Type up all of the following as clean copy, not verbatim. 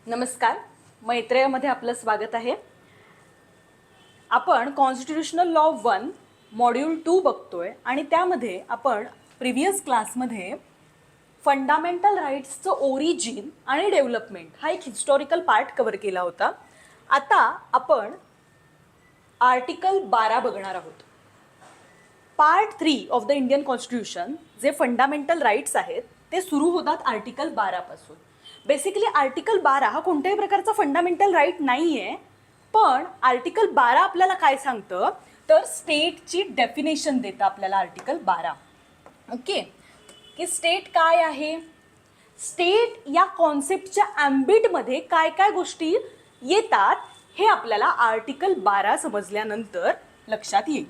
नमस्कार, मैत्रेयमध्ये आपलं स्वागत आहे. आपण कॉन्स्टिट्यूशनल लॉ 1 मॉड्यूल 2 बघतोय आणि त्यामध्ये आपण प्रिव्हियस क्लासमध्ये फंडामेंटल राईट्सचं ओरिजिन आणि डेव्हलपमेंट हा एक हिस्टॉरिकल पार्ट कव्हर केला होता. आता आपण आर्टिकल 12 बघणार आहोत. Part 3 of the Indian constitution जे फंडामेंटल राईट्स आहेत ते सुरू होतात आर्टिकल 12 पासून. बेसिकली आर्टिकल 12 हा कोणत्याही प्रकारचा फंडामेंटल राईट नाही आहे, पण आर्टिकल 12 आपल्याला काय सांगतं तर स्टेटची डेफिनेशन देतं आपल्याला आर्टिकल 12. ओके, की स्टेट काय आहे, स्टेट या कॉन्सेप्टच्या ॲम्बिटमध्ये काय काय गोष्टी येतात हे आपल्याला आर्टिकल 12 समजल्यानंतर लक्षात येईल.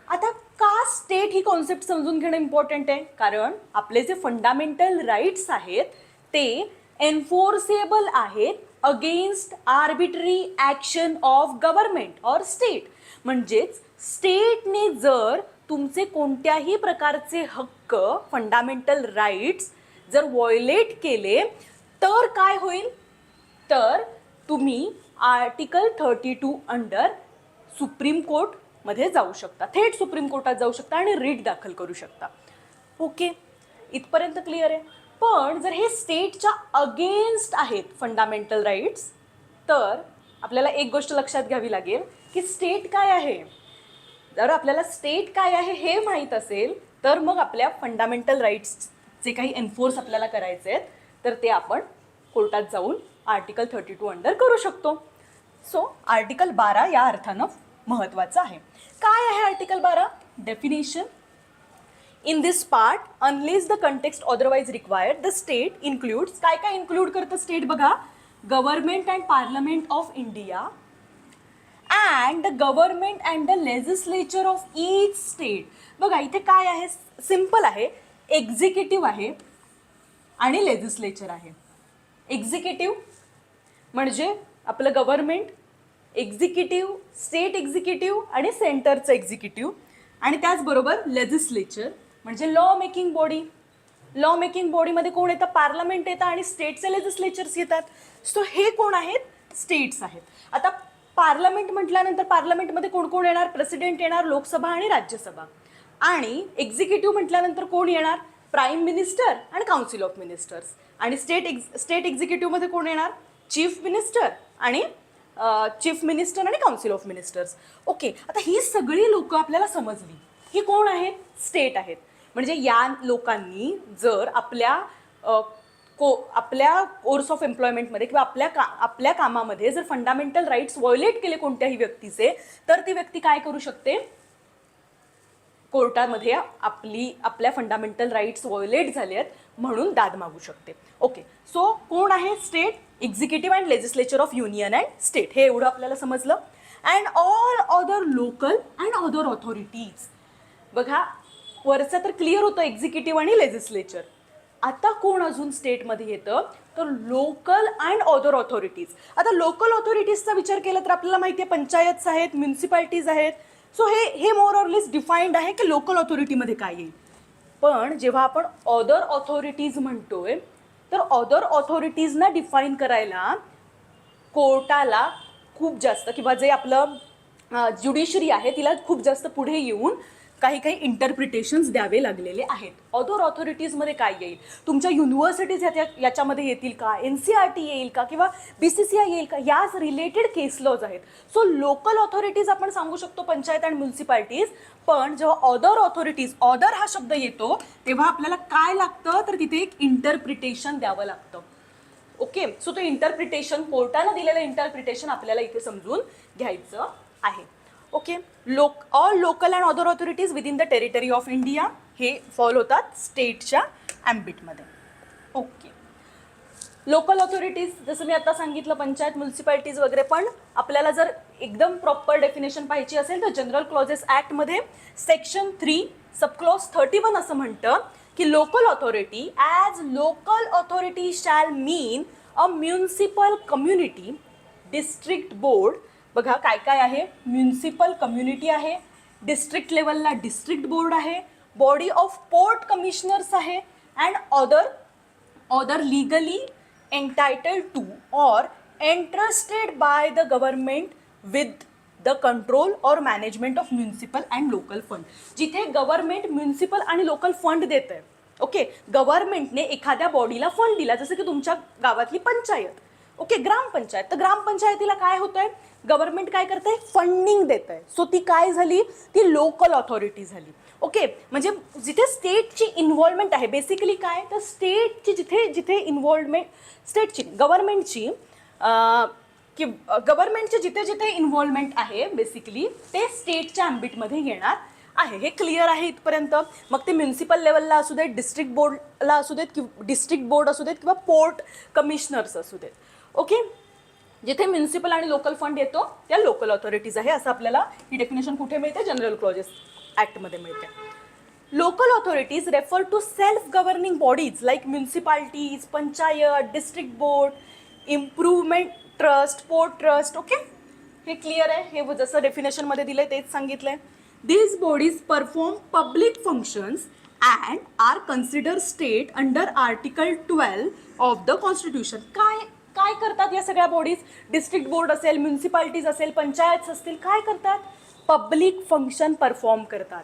आता का स्टेट ही कॉन्सेप्ट समजून घेणं इम्पॉर्टंट आहे, कारण आपले जे फंडामेंटल राईट्स आहेत ते एन्फोर्सेबल आहेत against arbitrary action of government or state. म्हणजेच स्टेटने जर तुमचे कोणत्याही प्रकारचे हक्क फंडामेंटल राईट्स जर व्हायोलेट केले तर काय होईल, तर तुम्ही आर्टिकल 32 अंडर सुप्रीम कोर्टमध्ये जाऊ शकता, थेट सुप्रीम कोर्टात जाऊ शकता आणि रिट दाखल करू शकता. ओके, इथपर्यंत क्लिअर आहे. पण जर हे स्टेटच्या अगेन्स्ट आहेत फंडामेंटल राईट्स तर आपल्याला एक गोष्ट लक्षात घ्यावी लागेल की स्टेट काय आहे. जर आपल्याला स्टेट काय आहे हे माहीत असेल तर मग आपल्या फंडामेंटल राईट्स जे काही एन्फोर्स आपल्याला करायचे आहेत तर ते आपण कोर्टात जाऊन आर्टिकल 32 अंडर करू शकतो. सो आर्टिकल 12 या अर्थानं महत्त्वाचं आहे. काय आहे article 12? Definition. In this part, unless the context otherwise required, the state includes, काय काय include करतं state बघा, government and parliament of India and the government and the legislature of each state. बघा इथे काय आहे, सिम्पल आहे, एक्झिक्युटिव्ह आहे आणि लेजिस्लेचर आहे. एक्झिक्युटिव्ह म्हणजे आपलं गव्हर्नमेंट, एक्झिक्युटिव्ह स्टेट एक्झिक्युटिव्ह आणि सेंटरचं एक्झिक्युटिव्ह, आणि त्याचबरोबर लेजिस्लेचर म्हणजे law making body. Law making बॉडीमध्ये कोण येतं, पार्लमेंट येतं आणि स्टेटचे लेजिस्लेचर्स येतात. सो हे कोण आहेत, स्टेट्स आहेत. आता पार्लमेंट म्हटल्यानंतर पार्लमेंटमध्ये कोण कोण येणार, प्रेसिडेंट येणार, लोकसभा आणि राज्यसभा. आणि एक्झिक्युटिव्ह म्हटल्यानंतर कोण येणार, प्राईम मिनिस्टर आणि काउन्सिल ऑफ मिनिस्टर्स. आणि स्टेट एक्झिक्युटिव्हमध्ये कोण येणार, चीफ मिनिस्टर आणि काउन्सिल ऑफ मिनिस्टर्स. ओके, आता ही सगळी लोक आपल्याला समजली, ही कोण आहेत, स्टेट आहेत. म्हणजे या लोकांनी जर आपल्या कोर्स ऑफ एम्प्लॉयमेंटमध्ये किंवा आपल्या कामामध्ये जर फंडामेंटल राईट्स व्हायोलेट केले कोणत्याही व्यक्तीचे तर ती व्यक्ती काय करू शकते, कोर्टामध्ये आपल्या फंडामेंटल राईट्स व्हायोलेट झाले आहेत म्हणून दाद मागू शकते. ओके, सो कोण आहे, state, executive and legislature of union and state, हे एवढं आपल्याला समजलं. And all other local and other authorities. बघा वरचं तर क्लिअर होतं, एक्झिक्युटिव्ह आणि लेजिस्लेचर. आता कोण अजून स्टेटमध्ये येतं तर लोकल अँड अदर ऑथॉरिटीज. आता लोकल ऑथॉरिटीजचा विचार केला तर आपल्याला माहिती आहे पंचायत आहेत, म्युन्सिपाल्टीज आहेत. सो हे मोर ऑर लेस डिफाईन्ड आहे की लोकल ऑथॉरिटीमध्ये काय येईल. पण जेव्हा आपण अदर ऑथॉरिटीज म्हणतोय तर अदर ऑथॉरिटीजना डिफाईन करायला कोर्टाला खूप जास्त किंवा जे आपलं ज्युडिशरी आहे तिला खूप जास्त पुढे येऊन काही इंटरप्रिटेशन्स द्यावे लागलेले आहेत. अदर ऑथॉरिटीजमध्ये काय येईल, तुमच्या युनिव्हर्सिटीज याच्यामध्ये येतील का, NCERT येईल का किंवा BCCI येईल का, याच रिलेटेड केस लॉज आहेत. सो लोकल ऑथॉरिटीज आपण सांगू शकतो पंचायत आणि म्युन्सिपाल्टीज. पण जेव्हा अदर ऑथॉरिटीज, अदर हा शब्द येतो तेव्हा आपल्याला काय लागतं तर तिथे एक इंटरप्रिटेशन द्यावं लागतं. ओके, सो तो इंटरप्रिटेशन, कोर्टानं दिलेलं इंटरप्रिटेशन आपल्याला इथे समजून घ्यायचं आहे. Okay, all local and other authorities within the territory of India हे फॉल होतात स्टेटच्या ॲम्बिटमध्ये. ओके, लोकल ऑथॉरिटीज जसं मी आता सांगितलं पंचायत, म्युन्सिपाल्टीज वगैरे. पण आपल्याला जर एकदम प्रॉपर डेफिनेशन पाहिजे असेल तर जनरल क्लॉजेस ॲक्टमध्ये सेक्शन 3 सबक्लॉज 31 असं म्हणतं की local authority as local authority shall mean a municipal community, district board. बघा काय काय आहे, म्युन्सिपल कम्युनिटी आहे, डिस्ट्रिक्ट लेवलला डिस्ट्रिक्ट बोर्ड आहे, बॉडी ऑफ पोर्ट कमिशनर्स आहे, and other legally entitled to or entrusted by the government with the control or management of municipal and local fund. जिथे government municipal आणि local fund देत आहे. Okay, गव्हर्नमेंटने एखाद्या बॉडीला fund दिला, जसं की तुमच्या गावातली पंचायत, ओके, ग्रामपंचायत. तर ग्रामपंचायतीला काय होत आहे, गव्हर्नमेंट काय करत आहे, फंडिंग देत आहे. सो ती काय झाली, ती लोकल ऑथॉरिटी झाली. ओके, म्हणजे जिथे स्टेटची इन्व्हॉल्वमेंट आहे, बेसिकली काय, तर स्टेटची जिथे जिथे इन्व्हॉल्वमेंट, स्टेटची गव्हर्नमेंटची की गव्हर्नमेंटचे जिथे जिथे इन्व्हॉल्वमेंट आहे बेसिकली ते स्टेटच्या अँबिटमध्ये येणार आहे. हे क्लिअर आहे इथपर्यंत. मग ते म्युन्सिपल लेवलला असू देत, डिस्ट्रिक्ट बोर्डला असू देत, किंवा डिस्ट्रिक्ट बोर्ड असू देत, किंवा पोर्ट कमिशनर्स असू देत. ओके, जिथे म्युन्सिपल आणि लोकल फंड येतो त्या लोकल ऑथॉरिटीज आहे. असं आपल्याला ही डेफिनेशन कुठे मिळते, जनरल क्लॉजेस ॲक्टमध्ये मिळते. Local authorities refer to self governing bodies like municipalities, panchayat, district board, improvement trust, port trust. Okay, हे क्लिअर आहे. हे जसं डेफिनेशनमध्ये दिलं आहे तेच सांगितलंय. These bodies perform public functions and are consider state under article 12 of the constitution. काय काय करतात या सगळ्या बॉडीज, डिस्ट्रिक्ट बोर्ड असेल, म्युन्सिपाल्टीज असेल, पंचायत असतील, काय करतात, पब्लिक फंक्शन परफॉर्म करतात.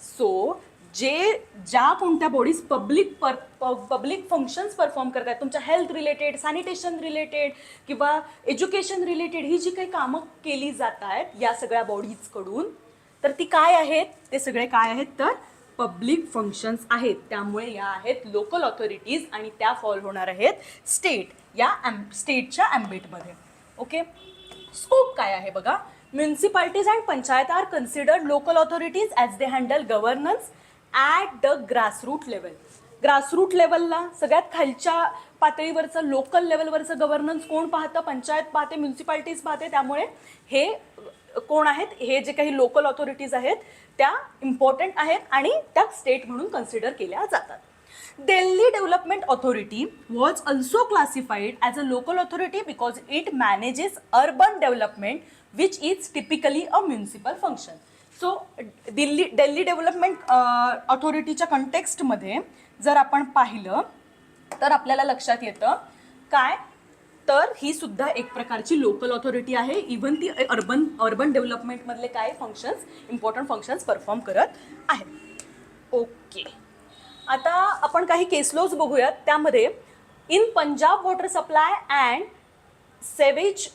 सो ज्या कोणत्या बॉडीज पब्लिक फंक्शन्स परफॉर्म करतात, तुमच्या हेल्थ रिलेटेड, सॅनिटेशन रिलेटेड किंवा एज्युकेशन रिलेटेड, ही जी काही कामं केली जात आहेत या सगळ्या बॉडीजकडून, तर ती काय आहेत, ते सगळे काय आहेत, तर पब्लिक फंक्शन्स आहेत. त्यामुळे या आहेत लोकल ऑथॉरिटीज आणि त्या फॉल होणार आहेत स्टेटच्या ॲम्बिटमध्ये. ओके, स्कोप काय आहे बघा. Municipalities and panchayat are considered local authorities as they handle governance at the grassroot level. Grassroot लेवलला सगळ्यात खालच्या पातळीवरचं, लोकल लेवलवरचं गव्हर्नन्स कोण पाहतं, पंचायत पाहते, म्युन्सिपाल्टीज पाहते. त्यामुळे हे कोण आहेत, हे जे काही लोकल ऑथॉरिटीज आहेत त्या इम्पॉर्टंट आहेत आणि त्या स्टेट म्हणून कन्सिडर केल्या जातात. Delhi development authority was also classified as a local authority because it manages urban development which is typically a municipal function. So Delhi development ऑथॉरिटीच्या कंटेक्स्टमध्ये जर आपण पाहिलं तर आपल्याला लक्षात येतं काय, तर ही सुद्धा एक प्रकारची लोकल ऑथॉरिटी आहे. इव्हन ती अर्बन डेव्हलपमेंटमधले काय फंक्शन्स, इम्पॉर्टंट फंक्शन्स परफॉर्म करत आहेत. ओके, आता आपण काही केस लॉज बघूयात. त्यामध्ये in Punjab water supply and sewage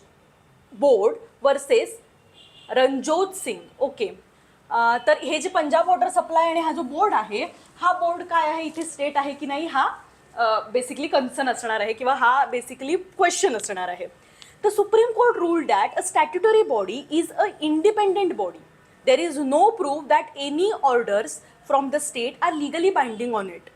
board versus Ranjot Singh. Okay, तर हे जे पंजाब वॉटर सप्लाय आणि हा जो बोर्ड आहे, हा बोर्ड काय आहे, इथे स्टेट आहे की नाही, हा बेसिकली कन्सर्न असणार आहे किंवा हा बेसिकली क्वेश्चन असणार आहे. The supreme court rule that a statutory body is a independent body. There is no proof that any orders from the state are legally binding on it.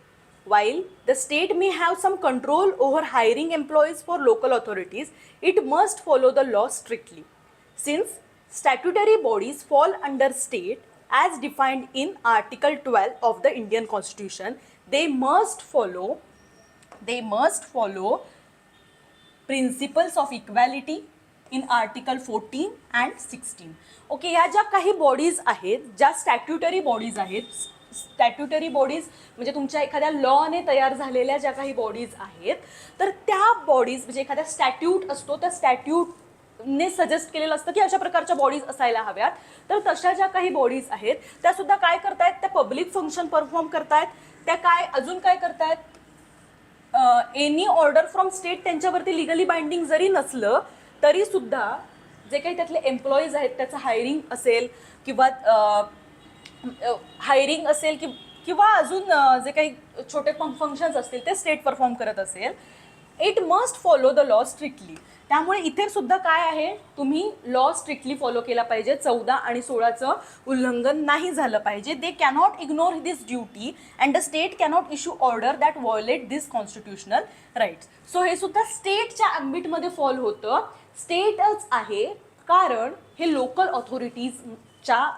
While the state may have some control over hiring employees for local authorities, it must follow the law strictly. Since statutory bodies fall under state as defined in Article 12 of the Indian Constitution, they must follow principles of equality in Article 14 and 16. Okay, ह्या ज्या काही bodies आहेत, ज्या statutory bodies आहेत, statutory bodies म्हणजे तुमच्या एखाद्या लॉने तयार झालेल्या ज्या काही बॉडीज आहेत, तर त्या बॉडीज म्हणजे एखाद्या स्टॅट्यूट असतो, त्या स्टॅट्यूटने सजेस्ट केलेलं असतं की अशा प्रकारच्या बॉडीज असायला हव्यात. तर तशा ज्या काही बॉडीज आहेत त्या सुद्धा काय करतायत, त्या पब्लिक फंक्शन परफॉर्म करतायत. त्या काय अजून काय करतायत, एनी ऑर्डर फ्रॉम स्टेट त्यांच्यावरती लिगली बाइंडिंग जरी नसलं तरी सुद्धा जे काही त्यातले एम्प्लॉईज आहेत त्याचं हायरिंग असेल किंवा किंवा अजून जे काही छोटे फंक्शन्स असतील ते स्टेट परफॉर्म करत असेल, it must follow the law strictly. त्यामुळे इथे सुद्धा काय आहे, तुम्ही लॉ स्ट्रिक्टली फॉलो केला पाहिजे. 14 आणि 16चं उल्लंघन नाही झालं पाहिजे. They cannot ignore this duty and the state cannot issue order that violate this constitutional rights. So हे सुद्धा स्टेटच्या अँबिटमध्ये फॉल होतं. स्टेटच आहे कारण हे लोकल ऑथॉरिटीजच्या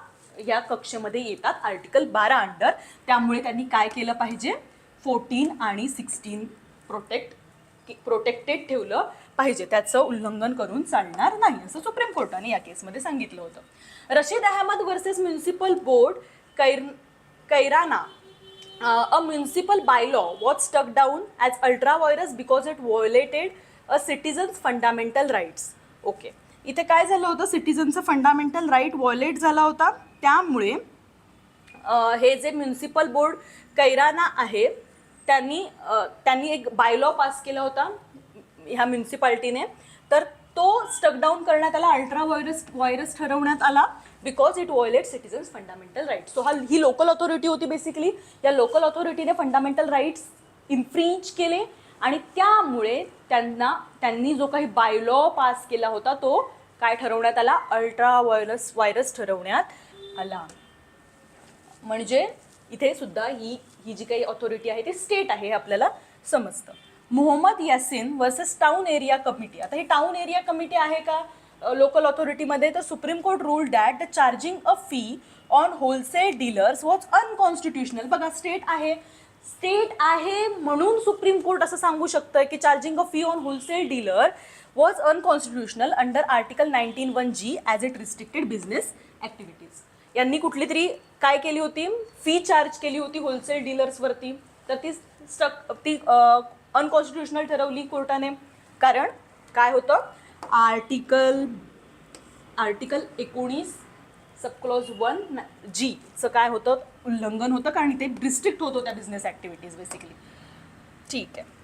या कक्षेमध्ये येतात आर्टिकल 12 अंडर. त्यामुळे त्यांनी काय केलं पाहिजे, 14 आणि 16 प्रोटेक्टेड ठेवलं पाहिजे. त्याचं उल्लंघन करून चालणार नाही असं सुप्रीम कोर्टाने या केसमध्ये सांगितलं होतं. Rashid Ahmad versus municipal board Kairana a municipal bylaw was struck down as ultra virus because it violated a citizen's fundamental rights. Okay, इथे काय झालं होतं, सिटिझनचं फंडामेंटल राईट व्हायोलेट झाला होता, त्यामुळे हे जे म्युन्सिपल बोर्ड कैराना आहे त्यांनी एक बायलॉ पास केला होता ह्या म्युन्सिपाल्टीने, तर तो स्टक डाऊन करण्यात आला, अल्ट्रा व्हायरस ठरवण्यात आला because it violate citizens fundamental rights. So ही लोकल ऑथॉरिटी होती बेसिकली, या लोकल ऑथॉरिटीने फंडामेंटल राईट्स इन्फ्रिंज केले आणि त्यामुळे त्यांनी जो काही बायलॉ पास केला होता तो काय ठरवण्यात आला, अल्ट्रा व्हायरस ठरवण्यात आला. म्हणजे इथे सुद्धा ही जी काही ऑथॉरिटी आहे ती स्टेट आहे हे आपल्याला समजतं. Mohammad Yasin versus town area committee. आता ही टाउन एरिया कमिटी आहे का लोकल ऑथॉरिटीमध्ये, तर supreme court rule that the charging a fee on wholesale dealers was unconstitutional. बघा स्टेट आहे म्हणून सुप्रीम कोर्ट असं सांगू शकतं की charging a fee on wholesale dealer was unconstitutional under article 19(1)G as it restricted business activities. यांनी कुठली तरी काय केली होती, फी चार्ज केली होती होलसेल डीलर्सवरती, तर ती अनकॉन्स्टिट्युशनल ठरवली कोर्टाने. कारण काय होतं, आर्टिकल 19 सबक्लॉज 1G चं काय होतं, उल्लंघन होतं, कारण ते रिस्ट्रिक्ट होतं त्या बिझनेस ॲक्टिव्हिटीज बेसिकली. ठीक आहे,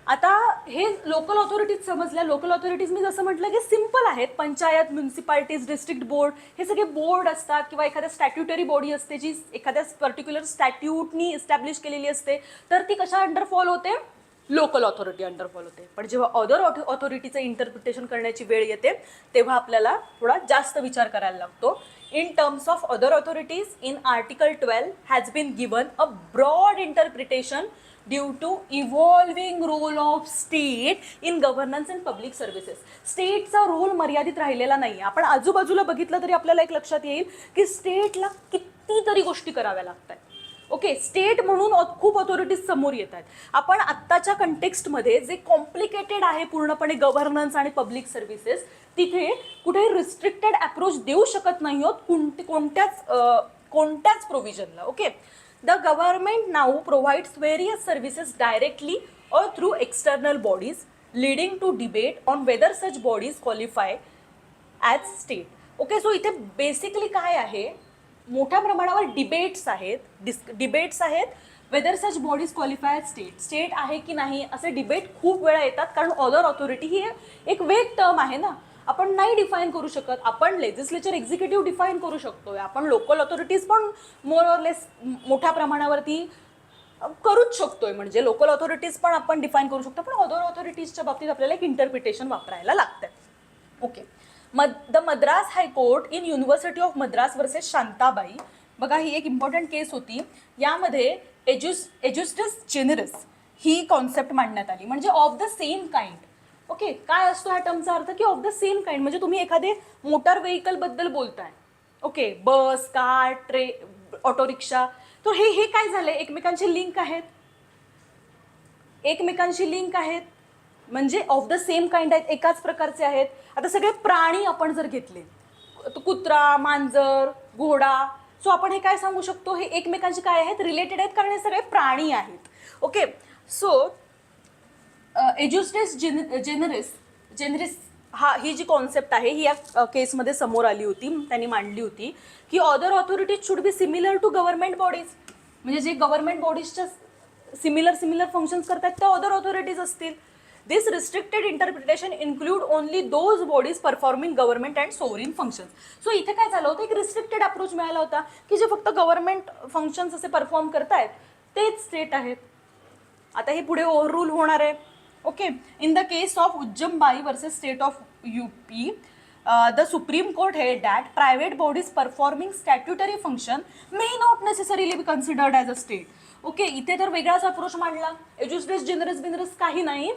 आता हे लोकल ऑथॉरिटीज समजल्या. लोकल ऑथॉरिटीज मी जसं म्हटलं की सिम्पल आहेत, पंचायत, म्युन्सिपाल्टीज, डिस्ट्रिक्ट बोर्ड, हे सगळे बोर्ड असतात किंवा एखाद्या स्टॅट्युटरी बॉडी असते जी एखाद्या पर्टिक्युलर स्टॅट्यूटनी इस्टॅब्लिश केलेली असते, तर ती कशा अंडर फॉल होते, लोकल ऑथॉरिटी अंडर फॉल होते. पण जेव्हा अदर ऑथॉरिटीचं इंटरप्रिटेशन करण्याची वेळ येते तेव्हा आपल्याला थोडा जास्त विचार करायला लागतो. In terms of other authorities, in Article 12 has been given a broad interpretation due to evolving role of state in governance and public services. स्टेटचा रोल मर्यादित राहिलेला नाही. आपण आजूबाजूला बघितलं तरी आपल्याला एक लक्षात येईल की स्टेटला कितीतरी गोष्टी कराव्या लागतात. ओके, स्टेट म्हणून खूप ऑथॉरिटीज समोर येत आहेत. आपण आत्ताच्या कंटेक्स्टमध्ये जे कॉम्प्लिकेटेड आहे पूर्णपणे गव्हर्नन्स आणि पब्लिक सर्व्हिसेस, तिथे कुठेही रिस्ट्रिक्टेड अप्रोच देऊ शकत नाही आहोत कोणत्याच प्रोव्हिजनला. Okay, the government now provides various services directly or through external bodies leading to debate on whether such bodies qualify as state. Okay, so इथे बेसिकली काय आहे, मोठ्या प्रमाणावर डिबेट्स आहेत whether such bodies qualify state आहे की नाही असे डिबेट खूप वेळा येतात. कारण अदर ऑथॉरिटी ही एक वेग टर्म आहे ना, आपण नाही डिफाईन करू शकत. आपण लेजिस्लेचर एक्झिक्युटिव्ह डिफाईन करू शकतोय, आपण लोकल ऑथॉरिटीज पण मोर ऑर लेस मोठ्या प्रमाणावरती करूच शकतोय. म्हणजे लोकल ऑथॉरिटीज पण आपण डिफाईन करू शकतो, पण अदर ऑथॉरिटीजच्या बाबतीत आपल्याला एक इंटरप्रिटेशन वापरायला लागतं. Okay, the Madras high court in university of Madras versus Shantabai. बघा ही एक इम्पॉर्टंट केस होती. यामध्ये एज्युस्टस जेनरस ही कॉन्सेप्ट मांडण्यात आली, म्हणजे of the same kind. Okay, काय असतो ह्या टर्मचा अर्थ की ऑफ द सेम काइंड, म्हणजे तुम्ही एखादे मोटार व्हेकलबद्दल बोलताय. ओके, बस, कार, ऑटो रिक्षा, तर हे काय झाले, एकमेकांची लिंक आहेत म्हणजे ऑफ द सेम काइंड आहेत, एकाच प्रकारचे आहेत. आता सगळे प्राणी आपण जर घेतले, कुत्रा, मांजर, घोडा, सो आपण हे काय सांगू शकतो, हे एकमेकांशी काय आहेत, रिलेटेड आहेत, कारण हे सगळे प्राणी आहेत. ओके, सो एज्युस्टस जेनरिस ही जी कॉन्सेप्ट आहे ही या केसमध्ये समोर आली होती, त्यांनी मांडली होती की other authorities should be similar to government bodies. म्हणजे जे गव्हर्नमेंट बॉडीजच्या सिमिलर फंक्शन्स करतात त्या अदर ऑथॉरिटीज असतील. This restricted interpretation include only those bodies performing government and sovereign functions. So इथे काय झालं होतं, एक रिस्ट्रिक्टेड अप्रोच मिळाला होता की जे फक्त गव्हर्नमेंट फंक्शन्स असे परफॉर्म करतायत तेच स्टेट आहेत. आता हे पुढे ओव्हररूल होणार आहे. Okay, in the case of Ujjambai versus state of UP, the Supreme Court held that private bodies performing statutory function may not necessarily be considered as a state. Okay, इथे तर वेगळाच अप्रोच मांडला. एज्युस्टस जेनरस काही नाही,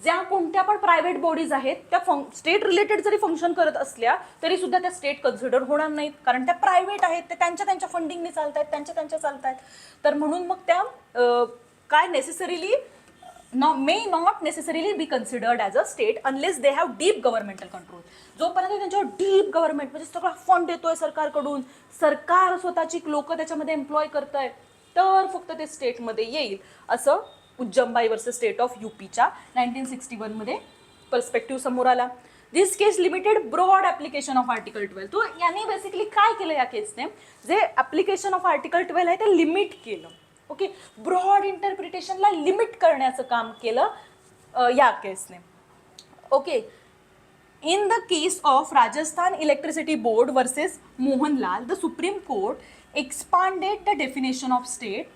ज्या कोणत्या पण प्रायव्हेट बॉडीज आहेत त्या स्टेट रिलेटेड जरी फंक्शन करत असल्या तरी सुद्धा त्या स्टेट कन्सिडर होणार नाहीत, कारण त्या प्रायव्हेट आहेत, ते त्यांच्या फंडिंगने चालत आहेत, त्यांच्या चालत आहेत. तर म्हणून मग त्या काय necessarily may not necessarily be considered as a state unless they have deep governmental control. जोपर्यंत त्यांच्यावर डीप गव्हर्नमेंट म्हणजे सगळा फंड येतोय सरकारकडून, सरकार स्वतःची लोक त्याच्यामध्ये एम्प्लॉय करतायत, तर फक्त ते स्टेटमध्ये येईल, असं उज्जंबाई वर्सेस स्टेट ऑफ यूपीच्या 1961 मध्ये पर्स्पेक्टिव्ह समोर आला. This case limited broad application of article 12. तो यांनी बेसिकली काय केलं या केसने, जे ॲप्लिकेशन ऑफ आर्टिकल 12 आहे ते लिमिट केलं. ओके, ब्रॉड इंटरप्रिटेशनला लिमिट करण्याचं काम केलं या केसने. Okay, in the case of Rajasthan electricity board versus Mohanlal, the supreme court expanded the definition of state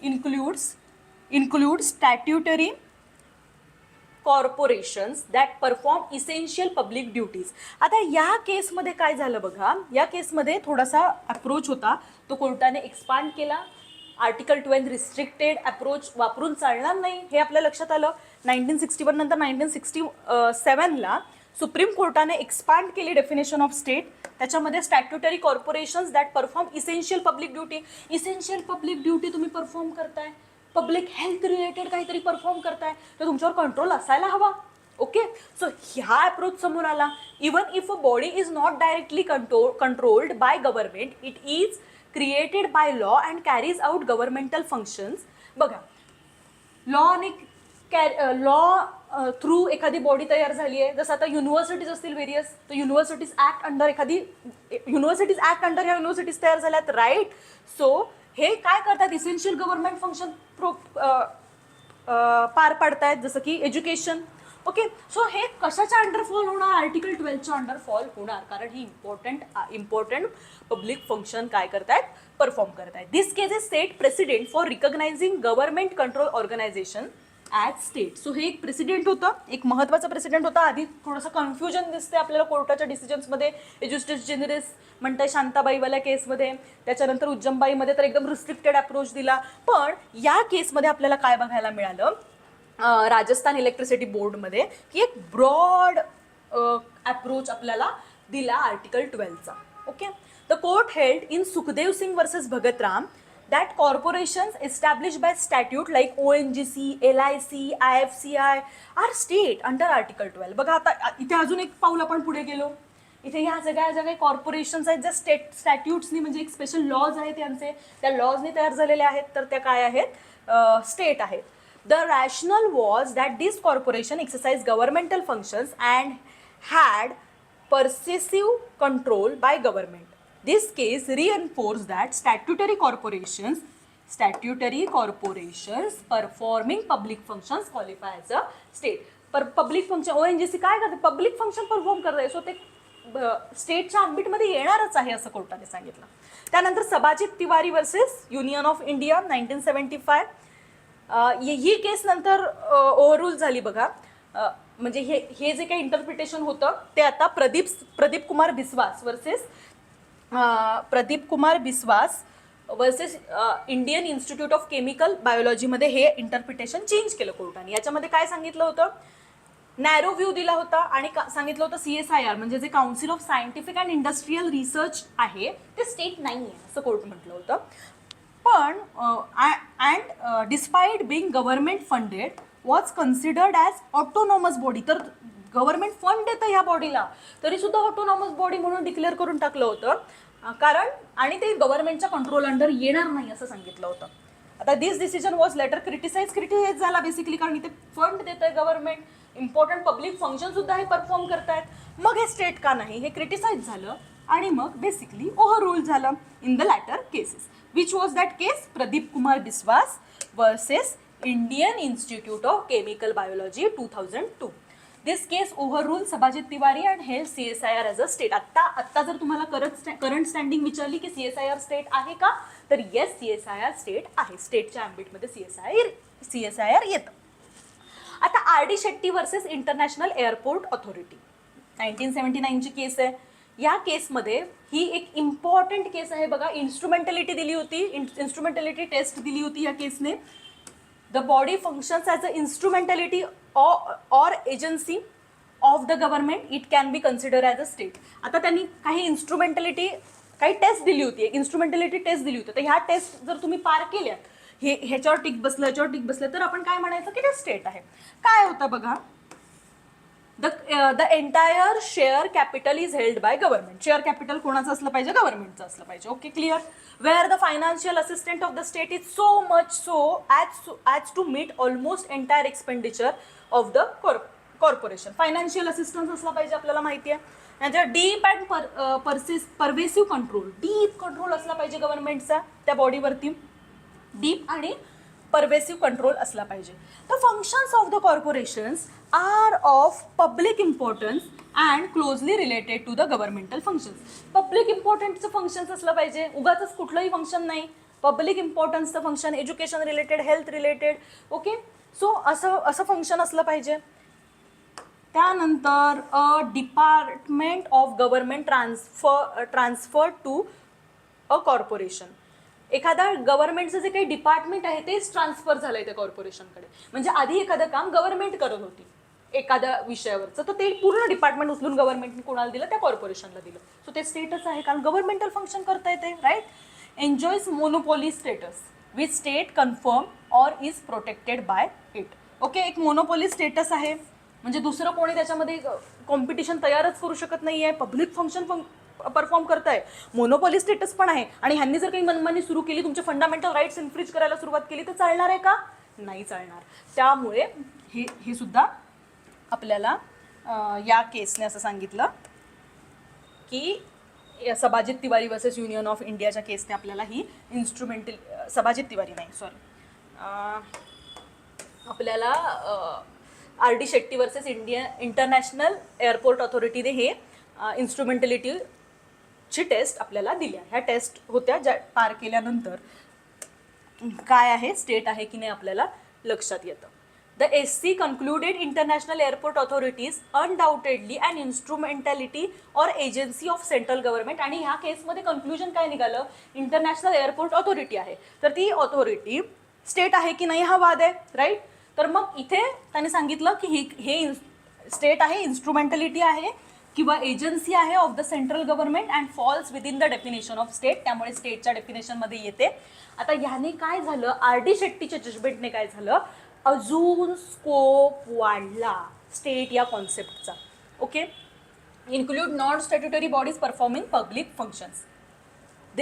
includes statutory corporations that perform essential public duties. आता या केसमध्ये काय झालं बघा, या केसमध्ये थोडासा अप्रोच होता तो कोर्टाने एक्सपांड केला. आर्टिकल 12 रिस्ट्रिक्टेड अप्रोच वापरून चालणार नाही हे आपल्या लक्षात आलं. 1961 नंतर 1967ला सुप्रीम कोर्टाने एक्सपांड केली डेफिनेशन ऑफ स्टेट. त्याच्यामध्ये statutory corporations that perform essential public duty. Essential public duty तुम्ही परफॉर्म करताय, पब्लिक हेल्थ रिलेटेड काहीतरी परफॉर्म करताय, तर तुमच्यावर कंट्रोल असायला हवा. ओके, सो ह्या अप्रोच समोर आला. Even if a body is not directly controlled by government, it is created by law and carries out governmental functions. बघा, लॉ थ्रू एखादी बॉडी तयार झाली आहे, जसं आता युनिव्हर्सिटीज असतील व्हेरियस, तर युनिव्हर्सिटीज ॲक्ट अंडर ह्या युनिव्हर्सिटीज तयार झाल्यात, राईट. सो हे काय करतात, इसेन्शियल गव्हर्नमेंट फंक्शन पार पाडतायत, जसं की एज्युकेशन. ओके, सो हे कशाच्या अंडर फॉल होणार, आर्टिकल 12च्या अंडर फॉल होणार, कारण ही इम्पॉर्टंट पब्लिक फंक्शन काय करतायत, परफॉर्म करतायत. This case is set precedent for recognising government control organisation as state. So हे एक प्रेसिडेंट होतं, एक महत्त्वाचं प्रेसिडेंट होता. आधी थोडंसं कन्फ्युजन दिसते आपल्याला कोर्टाच्या डिसिजन्समध्ये. एज्युस्टिस जेनरिस म्हणताय शांताबाईवाल्या केसमध्ये, त्याच्यानंतर उज्जंबाईमध्ये तर एकदम रिस्ट्रिक्टेड अप्रोच दिला. पण या केसमध्ये आपल्याला काय बघायला मिळालं राजस्थान इलेक्ट्रिसिटी बोर्डमध्ये, की एक ब्रॉड अप्रोच आपल्याला दिला आर्टिकल 12चा. Okay, the court held in Sukhdev Singh versus Bhagatram that corporations established by statute like ONGC, LIC, IFCI are state under Article 12. बघा, आता इथे अजून एक पाऊल आपण पुढे गेलो. इथे ह्या सगळ्या कॉर्पोरेशन्स आहेत ज्या स्टॅट्यूट्सनी म्हणजे एक स्पेशल लॉज आहेत यांचे, त्या लॉजनी तयार झालेले आहेत, तर त्या काय आहेत, स्टेट आहेत. The rational was that this corporation exercise governmental functions and had pervasive control by government. This case reinforced that statutory corporations performing public functions qualify as a state. Public function ONGC काय करते, public function perform करत आहे, so ते स्टेटच्या आंबिटमध्ये येणारच आहे असं कोर्टाने सांगितलं. त्यानंतर Sabhajit Tiwari versus union of India 1975. ही केस नंतर ओव्हररूल झाली बघा. म्हणजे हे जे काही इंटरप्रिटेशन होतं ते आता Pradeep Kumar Biswas versus Indian institute of chemical बायोलॉजीमध्ये हे इंटरप्रिटेशन चेंज केलं कोर्टाने. याच्यामध्ये काय सांगितलं होतं, नॅरो व्ह्यू दिला होता आणि सांगितलं होतं CSIR म्हणजे जे council of scientific and industrial research आहे ते स्टेट नाही आहे असं कोर्ट म्हटलं होतं. पण and despite being government funded was considered as autonomous body. तर गव्हर्नमेंट फंड देतं ह्या बॉडीला, तरी सुद्धा ऑटोनॉमस बॉडी म्हणून डिक्लेअर करून टाकलं होतं, कारण आणि ते गव्हर्नमेंटच्या कंट्रोल अंडर येणार नाही असं सांगितलं होतं. आता दिस डिसिजन वॉज लेटर क्रिटिसाइज झाला बेसिकली, कारण इथे फंड देत आहे गव्हर्नमेंट, इम्पॉर्टंट पब्लिक फंक्शन सुद्धा हे परफॉर्म करतायत, मग हे स्टेट का नाही हे क्रिटिसाइज झालं आणि मग बेसिकली ओव्हररूल झालं in the latter cases. Which was that case, Pradeep Kumar Biswas versus Indian institute of chemical biology 2002. This case overrule Sabhajit Tiwari and held CSIR as a state. आत्ता जर तुम्हाला करंट स्टँडिंग विचारली की CSIR स्टेट आहे का, तर येस CSIR स्टेट आहे. स्टेटच्या ॲम्बिटमध्ये CSIR येतं. आता RD Shetty versus international airport authority 1979ची केस आहे. या केसमध्ये ही एक इम्पॉर्टंट केस आहे बघा. इन्स्ट्रुमेंटॅलिटी दिली होती, इन्स्ट्रुमेंटॅलिटी टेस्ट दिली होती या केसने. The body functions as a instrumentality or agency of the government, it can be considered as a state. आता त्यांनी काही टेस्ट दिली होती, इन्स्ट्रुमेंटॅलिटी टेस्ट दिली होती. तर ह्या टेस्ट जर तुम्ही पार केल्यात, ह्याच्यावर टिक बसलं, ह्याच्यावर टिक बसलं, तर आपण काय म्हणायचं की ते स्टेट आहे. काय होतं बघा, the entire share capital is held by government. Share capital कोणाचं असलं पाहिजे? गव्हर्नमेंटचं असलं पाहिजे. Okay, clear. Where the financial assistant of the state is so much so as to meet almost entire expenditure of the corporation. Financial assistance असला पाहिजे, आपल्याला माहिती आहे. नंतर deep and pervasive control, deep control असला पाहिजे गव्हर्नमेंटचा त्या बॉडीवरती, डीप आणि परवेसिव्ह कंट्रोल असला पाहिजे. The functions of the corporations are of public importance and closely related to the governmental functions. Public इम्पॉर्टन्सचं फंक्शन्स असलं पाहिजे, उगाच कुठलंही फंक्शन नाही. पब्लिक इम्पॉर्टन्सचं function, education related, health related. Okay, so असं फंक्शन असलं पाहिजे. त्यानंतर department of government transfer to a corporation. एखादा गव्हर्नमेंटचं जे काही डिपार्टमेंट आहे तेच ट्रान्सफर झालं आहे त्या कॉर्पोरेशनकडे. म्हणजे आधी एखादं काम गव्हर्नमेंट करत होती एखाद्या विषयावरचं, तर ते पूर्ण डिपार्टमेंट उचलून गव्हर्नमेंटने कोणाला दिलं? त्या कॉर्पोरेशनला दिलं. सो ते स्टेटच आहे, कारण गव्हर्नमेंटल फंक्शन करता येते, right. Enjoys monopoly status with state confirm or is protected by it. Okay, एक मोनोपोली स्टेटस आहे, म्हणजे दुसरं कोणी त्याच्यामध्ये कॉम्पिटिशन तयारच करू शकत नाही आहे. पब्लिक फंक्शन परफॉर्म करताय, मोनोपॉली स्टेटस पण आहे, आणि ह्यांनी जर काही मनमानी सुरू केली, तुमचे फंडामेंटल राईट्स इन्फ्रिज करायला सुरुवात केली, तर चालणार आहे का? नाही चालणार. त्यामुळे हे सुद्धा आपल्याला या केसने असं सांगितलं की सबाजित तिवारी वर्सेस युनियन ऑफ इंडियाच्या केसने आपल्याला ही इन्स्ट्रुमेंटल, सबाजित तिवारी नाही, सॉरी, आपल्याला RD Shetty versus international airport ऑथॉरिटीने हे इन्स्ट्रुमेंटलिटीची टेस्ट आपल्याला दिल्या. ह्या टेस्ट होत्या, ज्या पार केल्यानंतर काय आहे, स्टेट आहे की नाही आपल्याला लक्षात येतं. The SC concluded international airport authorities undoubtedly and instrumentality or agency of central government. आणि ह्या केसमध्ये कन्क्लुजन काय निघालं? इंटरनॅशनल एअरपोर्ट ऑथॉरिटी आहे, तर ती ऑथॉरिटी स्टेट आहे की नाही हा वाद आहे, राईट. तर मग इथे त्याने सांगितलं की हे स्टेट आहे, इन्स्ट्रुमेंटलिटी आहे किंवा एजन्सी आहे of the central government and falls within the definition of state. त्यामुळे स्टेटच्या डेफिनेशनमध्ये येते. आता ह्याने काय झालं, RD शेट्टीच्या जजमेंटने काय झालं, अजून स्कोप वाढला स्टेट या कॉन्सेप्टचा. Okay, include non statutory bodies performing public functions.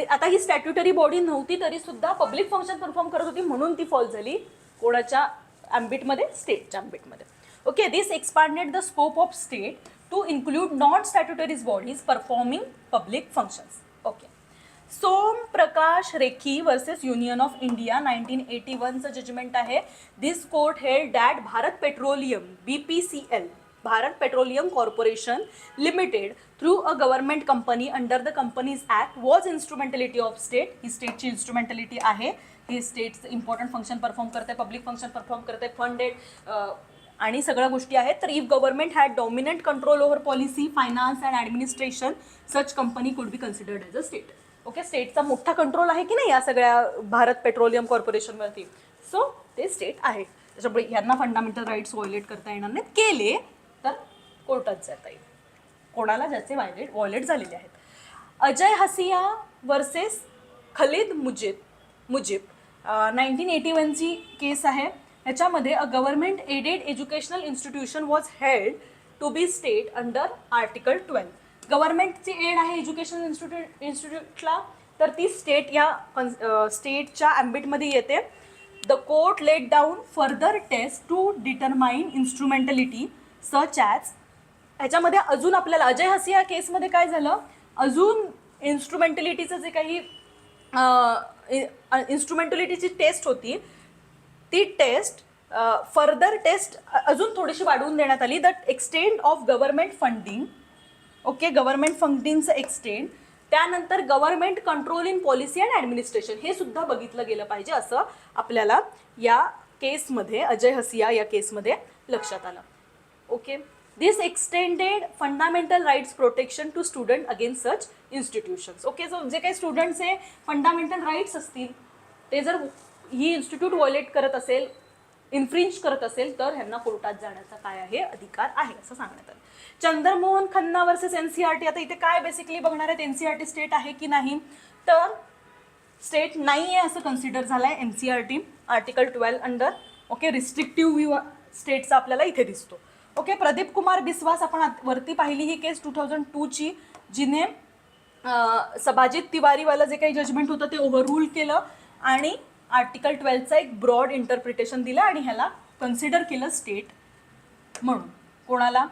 आता ही स्टॅट्युटरी बॉडी नव्हती तरी सुद्धा पब्लिक फंक्शन परफॉर्म करत होती, म्हणून ती फॉल झाली कोणाच्या ॲम्बिटमध्ये? स्टेटच्या ॲम्बिटमध्ये. Okay, this expanded the scope of state to include non statutories bodies performing public functions. Okay, Som Prakash Rekhi versus union of India 1981चं जजमेंट आहे. This court held that Bharat petroleum BPCL, Bharat petroleum corporation limited through a government company under the companies act was instrumentality of state. ही स्टेटची instrumentality आहे, हे स्टेटचं important function perform करते, public function perform करते, funded आणि सगळ्या गोष्टी आहेत. तर if government had dominant control over policy, finance and administration, such company could be considered as a state. Okay, स्टेटचा मोठा कंट्रोल आहे की नाही या सगळ्या भारत पेट्रोलियम कॉर्पोरेशनवरती, सो ते स्टेट आहे. त्याच्यामुळे यांना फंडामेंटल राईट्स व्हायोलेट करता येणार नाहीत. केले तर कोर्टात जाता येईल कोणाला ज्याचे व्हायोलेट झालेले आहेत. अजय हसिया वर्सेस खलीद मुजीब 1981ची केस आहे. ह्याच्यामध्ये a government aided educational institution was held to be state under article 12. गव्हर्नमेंटची एड आहे एज्युकेशनल इन्स्टिट्यूटला, तर ती स्टेट या स्टेटच्या ॲम्बिटमध्ये येते. The court laid down further test to determine instrumentality such as. ह्याच्यामध्ये अजून आपल्याला अजय हसिया केसमध्ये काय झालं, अजून इन्स्ट्रुमेंटलिटीचं जे काही इन्स्ट्रुमेंटलिटीची टेस्ट होती, ती टेस्ट फर्दर टेस्ट अजून थोडीशी वाढवून देण्यात आली. The extent of government funding. Okay, government फंडिंगचं एक्सटेंड, त्यानंतर government control in policy and administration, हे सुद्धा बघितलं गेलं पाहिजे असं आपल्याला या केसमध्ये, अजय हसिया या केसमध्ये लक्षात आलं. Okay, this extended fundamental rights protection to student against such institutions. Okay, so जे काही स्टुडंट्सचे फंडामेंटल राईट्स असतील ते जर ही इन्स्टिट्यूट व्हायोलेट करत असेल, इन्फ्रिंज करत असेल, तर ह्यांना कोर्टात जाण्याचा काय आहे, अधिकार आहे असं सांगण्यात आलं. Chandramohan Khanna versus NCERT. आता इथे काय बेसिकली बघणार आहेत, NCERT स्टेट आहे की नाही, तर स्टेट नाही आहे असं कन्सिडर झालं आहे NCERT article 12 under. Okay, restrictive view स्टेटचा आपल्याला इथे दिसतो. ओके, प्रदीप कुमार बिस्वास आपण वरती पाहिली ही केस 2002ची, जिने सबाजित तिवारीवालं जे काही जजमेंट होतं ते ओव्हररूल केलं आणि आर्टिकल 12चा एक ब्रॉड इंटरप्रिटेशन दिलं आणि ह्याला कन्सिडर केलं स्टेट म्हणून. कोणाला?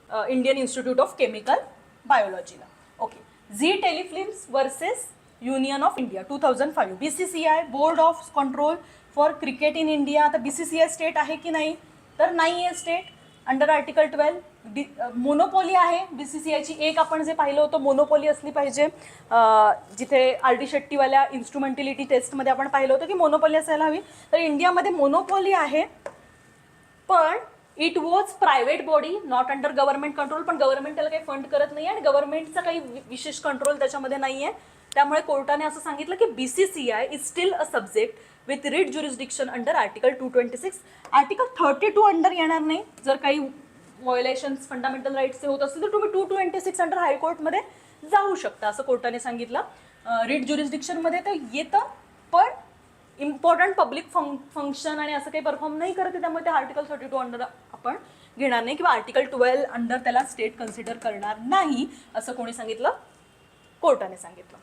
इंडियन इन्स्टिट्यूट ऑफ केमिकल बायोलॉजीला. Okay, Zee telefilms versus union of India 2005. BCCI board of control for cricket in India. आता BCCI स्टेट आहे की नाही? तर नाही आहे स्टेट अंडर आर्टिकल 12. मोनोपॉली आहे BCCIची. एक आपण जे पाहिलं होतं मोनोपॉली असली पाहिजे, जिथे RD शेट्टीवाल्या इन्स्ट्रुमेंटिलिटी टेस्टमध्ये आपण पाहिलं होतं की मोनोपॉली असायला हवी. तर इंडियामध्ये मोनोपॉली आहे, पण it was private body, not under government control. पण गव्हर्नमेंट त्याला काही फंड करत नाही आणि गव्हर्नमेंटचा काही विशेष कंट्रोल त्याच्यामध्ये नाही आहे. त्यामुळे कोर्टाने असं सांगितलं की BCCI is steel a subject with writ jurisdiction under article 226. Article 32 under येणार नाही. जर काही व्हायोलेशन्स फंडामेंटल राईट्सचे होत असतील तर तुम्ही 226 अंडर हायकोर्टमध्ये जाऊ शकता असं कोर्टाने सांगितलं. रिट ज्युरिस्डिक्शनमध्ये तर येतं, पण इम्पॉर्टंट पब्लिक फंक्शन आणि असं काही परफॉर्म नाही करते, त्यामुळे ते आर्टिकल 32 अंडर आपण घेणार नाही किंवा आर्टिकल 12 अंडर त्याला स्टेट कन्सिडर करणार नाही असं कोणी सांगितलं? कोर्टाने सांगितलं.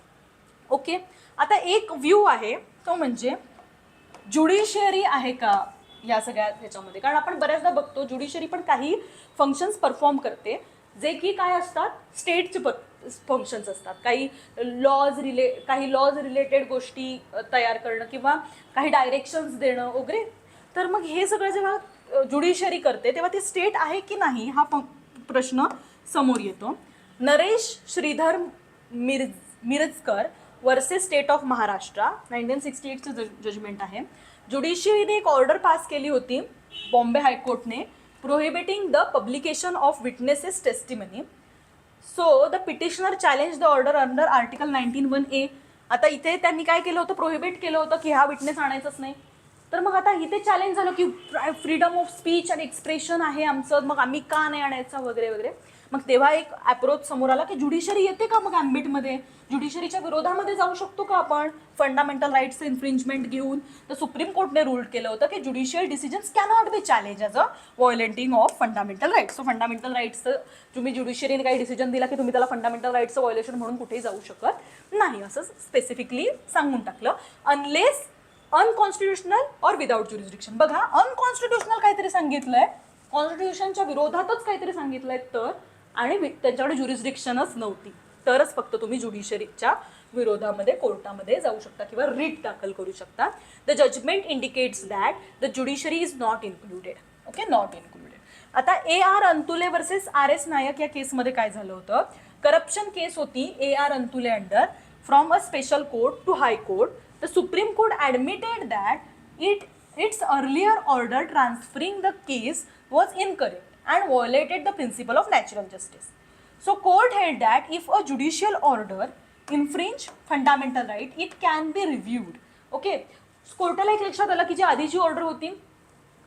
ओके, आता एक व्ह्यू आहे तो म्हणजे ज्युडिशियरी आहे का या सगळ्या ह्याच्यामध्ये. कारण आपण बऱ्याचदा बघतो ज्युडिशियरी पण काही फंक्शन्स परफॉर्म करते जे की काय असतात, स्टेटचे फंक्शन्स असतात. काही लॉज रिलेटेड गोष्टी तयार करणं किंवा काही डायरेक्शन्स देणं वगैरे. तर मग हे सगळं जेव्हा ज्युडिशियरी करते तेव्हा ती स्टेट आहे की नाही हा प्रश्न समोर येतो. Naresh Shridhar Mirajkar versus state of Maharashtra 1968चं जजमेंट आहे. ज्युडिशियरीने एक ऑर्डर पास केली होती बॉम्बे हायकोर्टने, prohibiting the publication of witnesses testimony. So the petitioner challenge the order under article 19(1)A. आता इथे त्यांनी काय केलं होतं, प्रोहिबिट केलं होतं की हा विटनेस आणायचाच नाही. तर मग आता इथे चॅलेंज झालं की फ्रीडम ऑफ स्पीच आणि एक्सप्रेशन आहे आमचं, मग आम्ही का नाही आणायचा वगैरे वगैरे. मग तेव्हा एक अप्रोच समोर आला की ज्युडिशरी येते का मग ॲम्बिटमध्ये, ज्युडिशरीच्या विरोधामध्ये जाऊ शकतो का आपण फंडामेंटल राईट्सचं इन्फ्रिंजमेंट घेऊन. तर सुप्रीम कोर्टने रूल केलं होतं की judicial decisions cannot be challenge as a violating of fundamental rights. So fundamental राईट्सचं तुम्ही ज्युडिशरीने काही डिसिजन दिला की तुम्ही त्याला फंडामेंटल राईट्सचं व्हायोलेशन म्हणून कुठेही जाऊ शकत नाही असं स्पेसिफिकली सांगून टाकलं. अनलेस अनकॉन्स्टिट्युशनल और विदाउट ज्युरिस्डिक्शन. बघा, अनकॉन्स्टिट्युशनल काहीतरी सांगितलंय, कॉन्स्टिट्यूशनच्या विरोधातच काहीतरी सांगितलंय तर, आणि त्यांच्याकडे ज्युरिस्डिक्शनच नव्हती, तरच फक्त तुम्ही ज्युडिशरीच्या विरोधामध्ये कोर्टामध्ये जाऊ शकता किंवा रिट दाखल करू शकता. The judgement indicates that the judiciary is not included. Okay, not included. आता AR Antulay versus RS Nayak या केसमध्ये काय झालं होतं, करप्शन केस होती AR Antulay under from a special court to high court. The Supreme Court admitted that its earlier order transferring the case was incorrect and violated the principle of natural justice. So court held that if a judicial order infringe fundamental right, it can be reviewed. Okay, कोर्टाला एक लक्षात आलं की जी आधीची order होती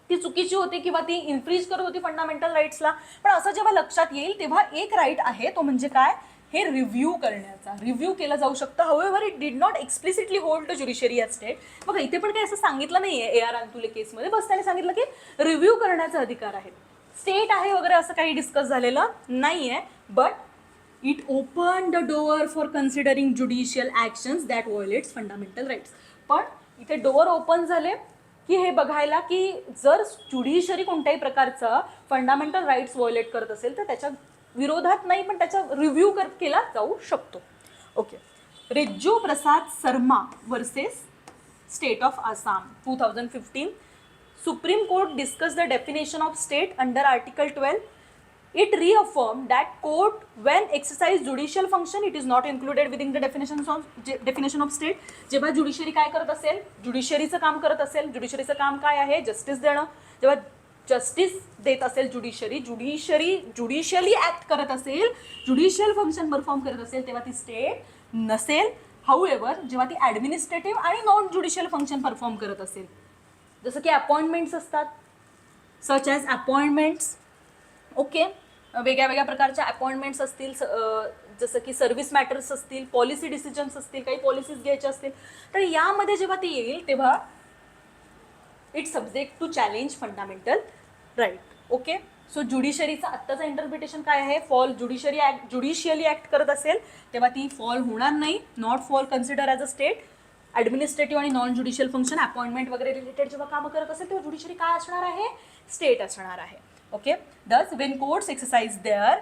ती चुकीची होती किंवा ती इन्फ्रिज करत होती फंडामेंटल राईट्सला. पण असं जेव्हा लक्षात येईल तेव्हा एक राईट आहे, तो म्हणजे काय, हे रिव्ह्यू करण्याचा. रिव्ह्यू केलं जाऊ शकतं. However it did not explicitly hold the judiciary as state. बघा, इथे पण काही असं सांगितलं नाही आहे AR अंतुले केसमध्ये, बस त्याने सांगितलं की रिव्ह्यू करण्याचा अधिकार आहे. स्टेट आहे वगैरे असं काही डिस्कस झालेलं नाही आहे. But it open the door for considering judicial actions that violates fundamental rights. पण इथे डोअर ओपन झाले की हे बघायला की जर ज्युडिशरी कोणत्याही प्रकारचा फंडामेंटल राईट्स व्हायोलेट करत असेल तर त्याच्या विरोधात नाही, पण त्याचा रिव्ह्यू केला जाऊ शकतो. Okay, Rijju Prasad Sharma versus state of Assam 2015. Supreme court discuss the definition of state under article 12. It reaffirmed that court, when exercise judicial function, it is not included within the definition of state. जेव्हा judiciary काय करत असेल, ज्युडिशरीचं काम करत असेल, ज्युडिशरीचं काम काय आहे, जस्टिस देणं. जेव्हा जस्टिस देत असेल ज्युडिशियली ॲक्ट करत असेल, ज्युडिशियल फंक्शन परफॉर्म करत असेल, तेव्हा ती स्टेट नसेल. हाऊएव्हर जेव्हा ती ॲडमिनिस्ट्रेटिव्ह आणि नॉन ज्युडिशियल फंक्शन परफॉर्म करत असेल, जसं की अपॉइंटमेंट्स असतात, सच ॲज अपॉइंटमेंट्स. ओके, वेगळ्या वेगळ्या प्रकारच्या अपॉइंटमेंट्स असतील जसं की सर्व्हिस मॅटर्स असतील, पॉलिसी डिसिजन्स असतील, काही पॉलिसीज घ्यायच्या असतील, तर यामध्ये जेव्हा ते येईल तेव्हा it subject to challenge fundamental right. Okay, so ज्युडिशरीचा आत्ताचं इंटरप्रिटेशन काय आहे, ज्युडिशियली ॲक्ट करत असेल तेव्हा ती फॉल होणार नाही, not fall consider as a state. Administrative आणि नॉन ज्युडिशियल फंक्शन, अपॉइंटमेंट वगैरे रिलेटेड जेव्हा कामं करत असेल तेव्हा ज्युडिशरी काय असणार आहे, स्टेट असणार आहे. Okay, thus when courts exercise their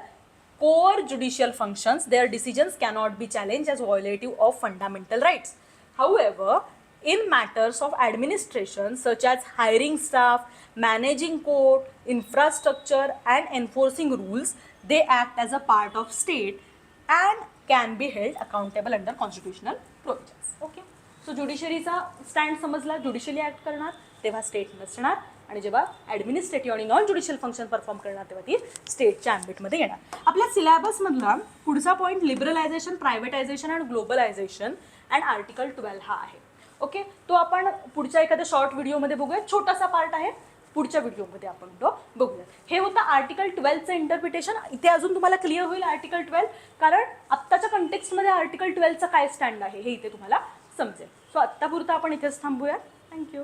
core judicial functions, their decisions cannot be challenged as violative of fundamental rights. However, in matters of administration such as hiring staff, managing court, infrastructure and enforcing rules, they act as a part of state and can be held accountable under constitutional provisions. Okay, so ज्युडिशरीचा stand समजला, judicially act करणार तेव्हा state नसणार, आणि जेव्हा administrative आणि non judicial function perform करणार तेव्हा ती स्टेटच्या ॲम्बिटमध्ये येणार. आपल्या सिलेबसमधला पुढचा पॉईंट लिबरलायझेशन, प्रायव्हेटायझेशन आणि ग्लोबलायझेशन अँड आर्टिकल 12 हा आहे. ओके, तो आपण पुढच्या एखाद्या शॉर्ट व्हिडिओमध्ये बघूया, छोटासा पार्ट आहे, पुढच्या व्हिडिओमध्ये आपण तो बघूया. हे होतं आर्टिकल 12चं इंटरप्रिटेशन. इथे अजून तुम्हाला क्लिअर होईल आर्टिकल 12, कारण आत्ताच्या कंटेक्स्टमध्ये आर्टिकल 12चा काय स्टँड आहे हे इथे तुम्हाला समजेल. सो आत्तापुरतं आपण इथेच थांबूया. थँक्यू.